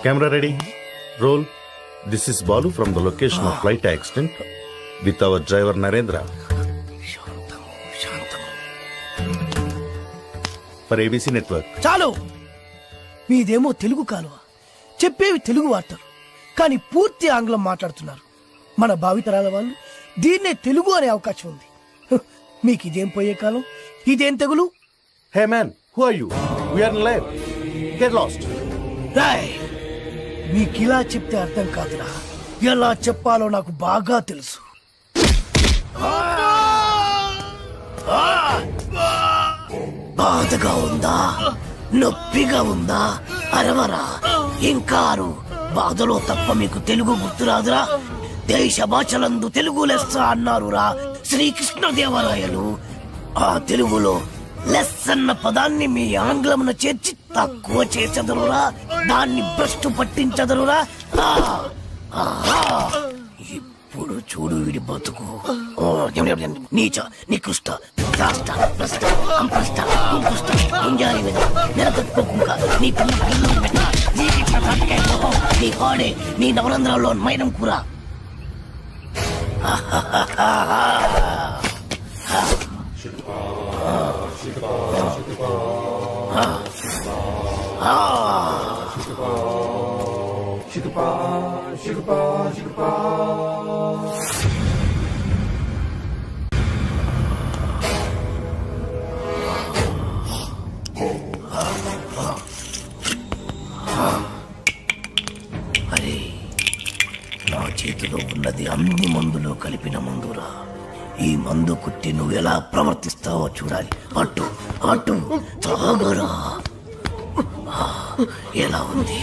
Camera ready. Roll. This is Balu from the location of flight accident with our driver Narendra. For ABC Network. చాలు, మీదేమో తెలుగు కాలువ, చెప్పేవి తెలుగు వార్తలు, కానీ పూర్తి ఆంగ్లం మాట్లాడుతున్నారు. మన భావితరాల వాళ్ళు దీన్నే తెలుగు అనే అవకాశం ఉంది. మీకు ఇదేం పోయే కాలం, ఇదేం తెగులు? Hey man, who are you? We are in live. Get lost. Roy, మీకిలా చెప్తే అర్థం కాదురా, ఎలా చెప్పాలో నాకు బాగా తెలుసు. బాధగా ఉందా, నొప్పిగా ఉందా? అరవరా, ఇంకా అరు. బాధలో తప్ప మీకు తెలుగు గుర్తురాదురా? దేశ భాషలందు తెలుగు లెస్స అన్నారురా శ్రీకృష్ణదేవరాయలు. ఆ తెలుగులో లెస్ అన్న పదాన్ని మీ ఆంగ్లమున చేర్చి తక్కువ చేసెదరురా, దాన్ని భ్రష్టు పట్టించదరురా. ఇప్పుడు చూడు వీడి బతుకు. నీచ, నికృష్ట, రాష్ట్ర, భ్రష్ట, అంప్రష్ట, కుంకుష్ట, గుంజారి మీద నెలకొట్టుకోకుండా నీ పిల్లలు పెట్ట, నీ పాడే, నీ నవరంధ్రాల్లో మైనం కూర. అరే, నా చేతిలో ఉన్నది అన్ని మందులో కలిపిన మందురా. ఈ మందు కుట్టి నువ్వు ఎలా ప్రవర్తిస్తావో చూడాలి. అటు అటు తాగరా. ఎలా ఉంది?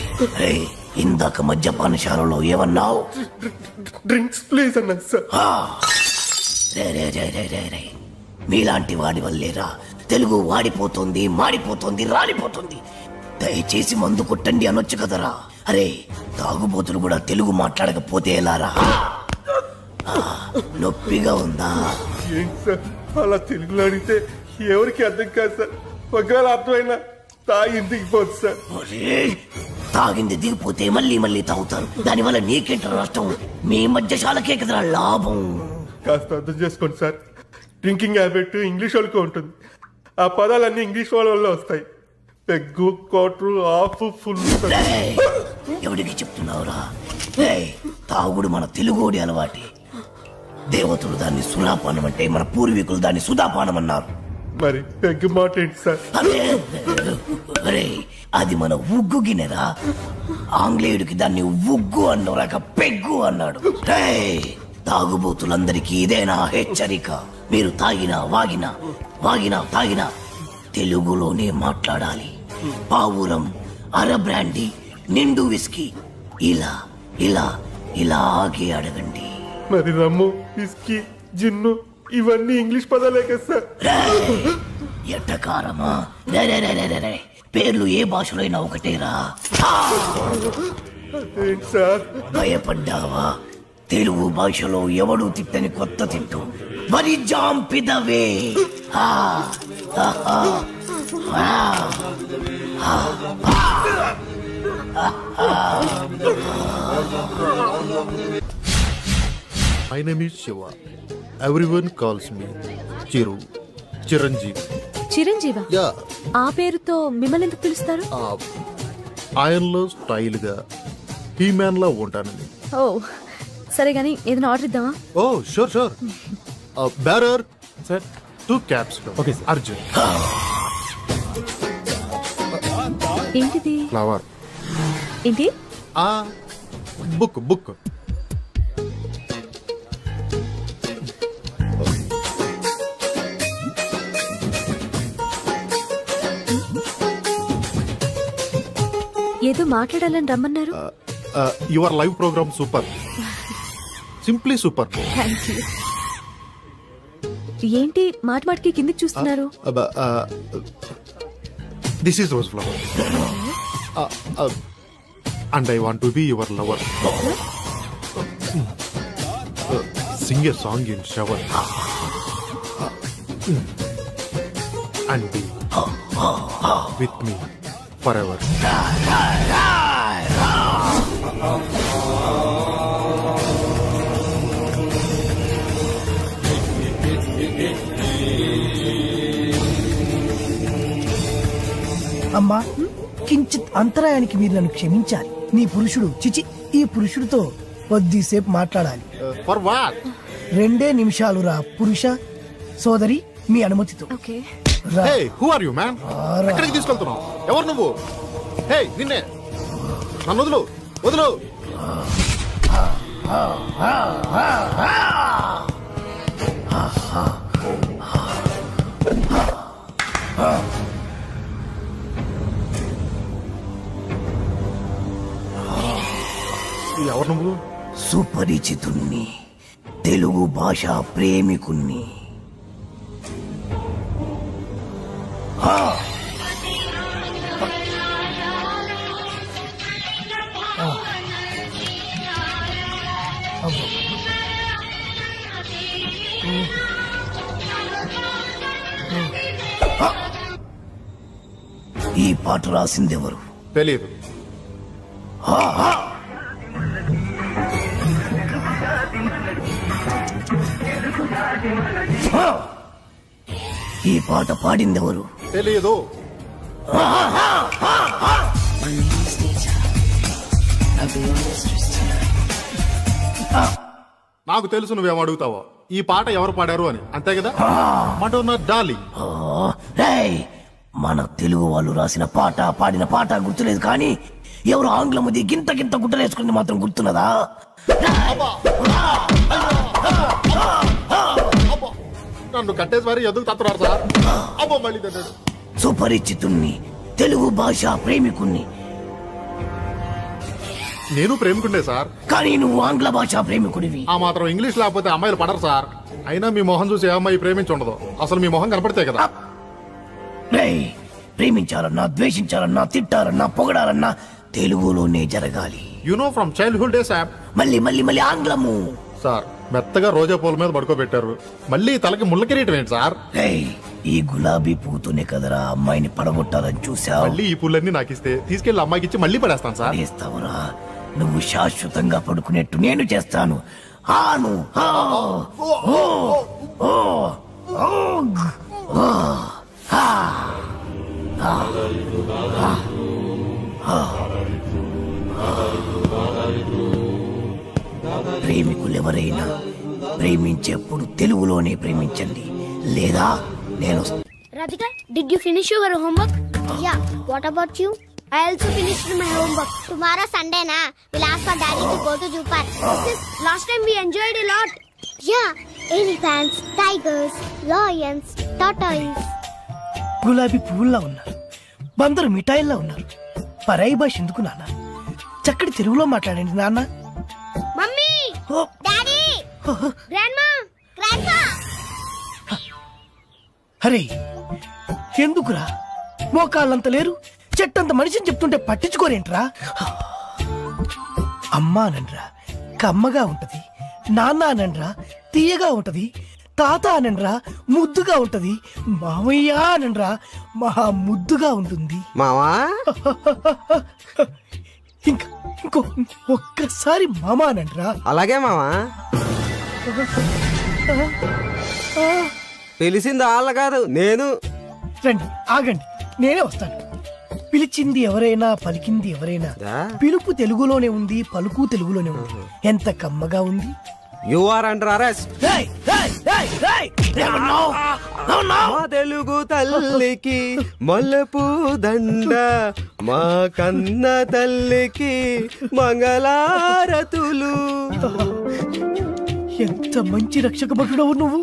ఇందాక మద్యపానశాలలో ఏమన్నావు? డ్రింక్స్ ప్లీజ్ అన్నాను సార్. రే, మీలాంటి వాడి వల్లేరా తెలుగు వాడిపోతుంది, మాడిపోతుంది, రాలిపోతుంది. దయచేసి మందు కొట్టండి అనొచ్చు కదరా. అరే, తాగుబోతులు కూడా తెలుగు మాట్లాడకపోతే ఎలారా? నొప్పిగా ఉందా? ఏంటి సార్ అలా తెలుగులో అడిగితే ఎవరికి అర్థం కాదు సార్. ఒకవేళ అర్థమైనా తాగి ఇంటికి పోదు సార్. తాగింది దిగిపోతే మళ్ళీ మళ్ళీ తాగుతారు. దానివల్ల నీకేంట నష్టం? మీ మధ్యశాలకే కదరా లాభం. కాస్త అర్థం చేసుకోండి సార్. డ్రింకింగ్ హ్యాబిట్ ఇంగ్లీష్ వాళ్ళకి ఉంటుంది. ఆ పదాలన్నీ ఇంగ్లీష్ వాళ్ళ వల్ల వస్తాయి. Peg, quarter, half, full. ఎవరికి చెప్తున్నావురా? తాగుడు మన తెలుగోడి అలవాటి. దేవతలు దాన్ని సురాపానం అంటే, మన పూర్వీకులు దాన్ని సుధాపానం అన్నారు. మరి పెగ్గు మాట ఏంటి సార్? అరే, అది మన ఉగ్గు గిన్నెరా. ఆంగ్లేయుడికి దాన్ని ఉగ్గు అన్నోరాక పెగ్గు అన్నాడు. తాగుబోతులందరికీ ఇదేనా హెచ్చరిక? మీరు తాగినా తాగినా తెలుగులోనే మాట్లాడాలి. పావురం, అర బ్రాండీ, నిండు విస్కీ ఇలా ఇలా ఇలాగే అడగండి. మరి రమ్ము, విస్కీ, జిన్ను ఇవన్నీ ఇంగ్లీష్ పదాలే కదా సార్. ఎట్టకారమా? పేర్లు ఏ భాషలో అయినా ఒకటేరా. ఏంటి సార్? భయపడ్డావా? తెలుగు భాషలో ఎవడు తిట్టని కొత్త తిట్టు వరి జాంపిదవే. My name is Shiva. Everyone calls me Chiranjeevi. చిరంజీవా? యా. ఆ పేరుతో మిమ్మల్ని ఎందుకు పిలుస్తారు? ఆయనలో స్టైల్ గా హీమ్యాన్ లా ఉంటానని. ఓ సరే గానీ ఏదైనా ఆర్డర్ ఇద్దామా? ఓ sure. Bearer sir, 2 caps. Okay Arjun. ఏంటిది? ఫ్లవర్. ఏంటి? బుక్. ఏదో మాట్లాడాలని రమ్మన్నారు. Your live program super, simply super. Thank you. ఏంటి మాటికి కిందికి చూస్తున్నారు? This is rose flower and I want to be your lover. Sing a song in shower and be with me forever. కించిత్ అంతరాయానికి మీరు నన్ను క్షమించాలి. నీ పురుషుడు చిచి ఈ పురుషుడితో కొద్దిసేపు మాట్లాడాలి. For what? 2 నిమిషాలు రా పురుష సోదరి, మీ అనుమతితో. ఓకే. రా. హే, హూ ఆర్ యు మ్యాన్? ఎక్కడికి తీసుకెళ్తున్నావు? ఎవరు నువ్వు? హే, నిన్నే. నన్ను వదులు, వదులు. ఎవరు నువ్వు? సుపరిచితుణ్ణి, తెలుగు భాష ప్రేమికుణ్ణి. ఈ పాట రాసిందెవరు? తెలియదు. ఈ పాట పాడిందెవరు? తెలియదు. నాకు తెలుసు నువ్వేం అడుగుతావో. ఈ పాట ఎవరు పాడారు అని, అంతే కదా? Madonna darling. రేయ్, మన తెలుగు వాళ్ళు రాసిన పాట పాడిన పాట గుర్తులేదు, కానీ ఎవరు ఆంగ్లముది గింత గింత గుడ్డలేసుకుంది మాత్రం గుర్తున్నదా? నన్ను కట్టేసి మరి ఎందుకు తత్తున్నారు సార్? అబ్బో, మళ్ళీ తిన్నాడు. సుపరిచితుణ్ణి, తెలుగు భాష ప్రేమికుణ్ణి. నేను ప్రేమికుండే సార్, కానీ నువ్వు ఆంగ్ల భాష ప్రేమికుడివి. ఆ మాత్రం ఇంగ్లీష్ లేకపోతే అమ్మాయిలు పడరు సార్. అయినా మీ మొహం చూసి ఏ అమ్మాయి ప్రేమించి ఉండదు. అసలు మీ మొహం కనపడితే కదా. రేయ్, ప్రేమించాలన్నా, ద్వేషించాలన్నా, తిట్టాలన్నా, పొగడాలన్నా తెలుగులోనే జరగాలి. You know from childhood days app. మళ్ళీ మళ్ళీ మళ్ళీ ఆంగ్లము. సార్, మెత్తగా రోజా పూల మీద పడుకోబెట్టారు, మళ్ళీ తలకి ముళ్ళ కిరీటం ఏంటి సార్? రేయ్, ఈ గులాబీ పూతోనే కదరా అమ్మాయిని పడగొట్టాలని చూసావు. మళ్ళీ ఈ పూలన్నీ నాకు ఇస్తే తీసుకెళ్లి అమ్మాయికి ఇచ్చి మళ్ళీ పడేస్తాను సార్. చేస్తావురా? నువ్వు శాశ్వతంగా పడుకునేట్టు నేను చేస్తాను. ఆను ఆ, ఓ, ఓ, ఓ, ఓ, ఆ, ఆ, ఆ, ప్రేమికులెవరైనా ప్రేమించేప్పుడు తెలుగులోనే ప్రేమించండి, లేదా నేను. Radhika, did you finish your homework? Yeah. What about you? I also finished my homework. Tomorrow Sunday na, we'll ask for daddy to go to zoo park. Last time we enjoyed a lot. Yeah. Elephants, tigers, lions, tortoise. గులాబీ పువ్వుల్లా ఉన్నారు, బందరు మిఠాయిల్లా ఉన్నారు. పరాయి భాష ఎందుకు నాన్న? చక్కటి తెలుగులో మాట్లాడండి నాన్న. Mummy! ఓ, Daddy! Grandma! Grandpa! అరే ఎందుకురా? మోకాళ్ళంత లేరు, చెట్టంత మనిషిని చెప్తుంటే పట్టించుకోరేంట్రా? అమ్మా అనండ్రా, కమ్మగా ఉంటది. నాన్న అనండ్రా, తీయగా ఉంటది. తాత అనండ్రా, ముద్దుగా ఉంటది. మామయ్య అనండ్రా, మహా ముద్దుగా ఉంటుంది. మావా ఇంకో ఒక్కసారి మామా అనండ్రా. అలాగే మావా. పిలిచింది వాళ్ళ కాదు, నేను. రండి, ఆగండి, నేనే వస్తాను. పిలిచింది ఎవరైనా, పలికింది ఎవరైనా, దా. పిలుపు తెలుగులోనే ఉంది, పలుకు తెలుగులోనే ఉంది. ఎంత కమ్మగా ఉంది. You are under arrest. రేయ్, రేయ్, రేయ్, రేయ్, ఏమన్నావ్? ఏమన్నావ్? మా తెలుగు తల్లికి మల్లెపూ దండ, మా కన్న తల్లికి మంగళారతులు. ఎంత మంచి రక్షక భటుడవు నువ్వు.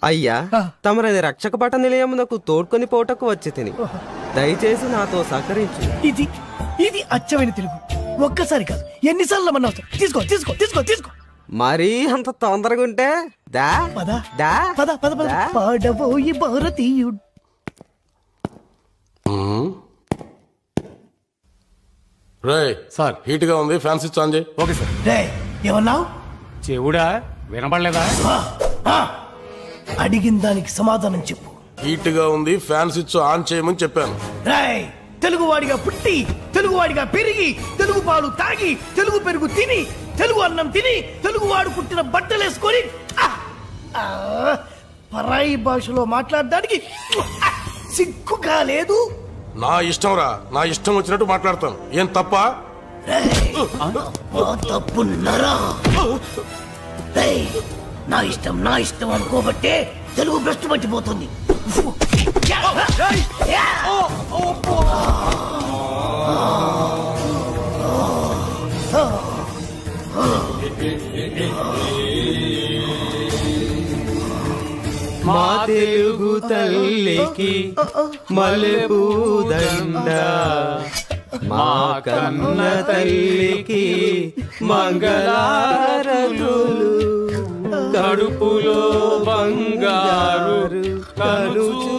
అయ్యా, తమరది రక్షక పట నిలయమునకు తోడ్కొని పోటకు వచ్చి తిని, దయచేసి నాతో సహకరించు. ఇది ఇది అచ్చమైన తెలుగు. ఒక్కసారి కాదు, ఎన్నిసార్లు మన తీసుకో తీసుకో తీసుకో తీసుకో. మరీ అంత తొందరగా ఉంటే దా పద దా పద పద పద. దా. పాడబోయి భారతీయుడు. రే సార్, హీట్ గా ఉంది, ఫ్యాన్ స్విచ్ ఆన్ చేయి. Okay sir. రేయ్, ఏమన్నావు? చెవుడా వినపడలేదా? అడిగిన దానికి సమాధానం చెప్పు. హీట్ గా ఉంది, ఫ్యాన్ స్విచ్ ఆన్ చేయమని చెప్పాను. రేయ్, తెలుగువాడిగా పుట్టి, తెలుగువాడిగా పెరిగి, తెలుగు పాలు తాగి, తెలుగు పెరుగు తిని, తెలుగు అన్నం తిని, తెలుగువాడు పుట్టిన బట్టలేసుకొని పరాయి భాషలో మాట్లాడడానికి సిగ్గుగా లేదు. నా ఇష్టం రా, నా ఇష్టం వచ్చినట్టు మాట్లాడతాను. ఏం తప్ప? తప్పున్నారా? నా ఇష్టం అనుకోబట్టే తెలుగు భ్రష్టు పట్టిపోతుంది. మా తెలుగు తల్లికి మల్లెపూదండ, మా కన్న తల్లికి మంగళారతులు, కడుపులో బంగారు కలుచు